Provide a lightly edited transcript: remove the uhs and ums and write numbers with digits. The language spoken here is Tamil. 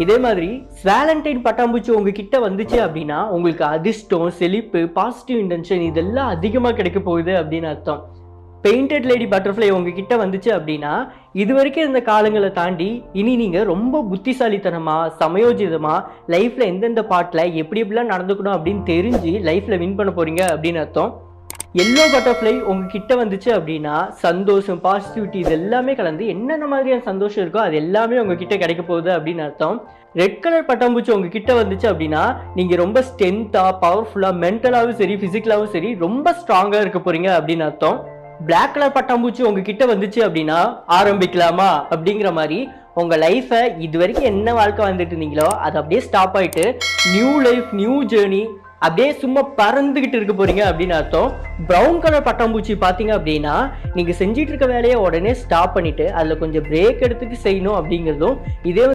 இதே மாதிரி வேலண்டைன் பட்டாம்பூச்சி உங்ககிட்ட வந்துச்சு அப்படின்னா உங்களுக்கு அதிர்ஷ்டம், செழிப்பு, பாசிட்டிவ் இன்டென்ஷன் இதெல்லாம் அதிகமாக கிடைக்க போகுது அப்படின்னு அர்த்தம். பெயிண்டட் லேடி பட்டர்ஃப்ளை உங்ககிட்ட வந்துச்சு அப்படின்னா இது வரைக்கும் இருந்த காலங்களை தாண்டி இனி நீங்கள் ரொம்ப புத்திசாலித்தனமாக, சமயோஜிதமாக லைஃப்பில் எந்தெந்த பாட்டில் எப்படி எப்படிலாம் நடந்துக்கணும் அப்படின்னு தெரிஞ்சு லைஃப்பில் வின் பண்ண போகிறீங்க அப்படின்னு அர்த்தம். எல்லோ பட்டர்ஃப்ளை உங்ககிட்ட வந்துச்சு அப்படின்னா சந்தோஷம், பாசிட்டிவிட்டி இது எல்லாமே கலந்து என்னென்ன மாதிரியான சந்தோஷம் இருக்கோ அது எல்லாமே உங்ககிட்ட கிடைக்க போகுது அப்படின்னு அர்த்தம். ரெட் கலர் பட்டாம்பூச்சி உங்ககிட்ட வந்துச்சு அப்படின்னா நீங்கள் ரொம்ப ஸ்ட்ரென்த்தாக, பவர்ஃபுல்லாக, மென்டலாகவும் சரி ஃபிசிக்கலாகவும் சரி ரொம்ப ஸ்ட்ராங்காக இருக்க போகிறீங்க அப்படின்னு அர்த்தம். பிளாக் கலர் பட்டாம்பூச்சி உங்ககிட்ட வந்துச்சு அப்படின்னா ஆரம்பிக்கலாமா அப்படிங்கிற மாதிரி உங்கள் லைஃப்பை இது வரைக்கும் என்ன வாழ்க்கை வந்துட்டு இருந்தீங்களோ அது அப்படியே ஸ்டாப் ஆகிட்டு நியூ லைஃப், நியூ ஜேர்னி அப்படியே சும்மா பறந்துகிட்டு இருக்க போறீங்க அப்படின்னு அர்த்தம். ப்ரௌன் கலர் பட்டாம்பூச்சி பார்த்தீங்க அப்படின்னா நீங்கள் செஞ்சிட்டு இருக்க வேலையை உடனே ஸ்டாப் பண்ணிட்டு அதில் கொஞ்சம் பிரேக் எடுத்துட்டு செய்யணும் அப்படிங்கிறதும் இதே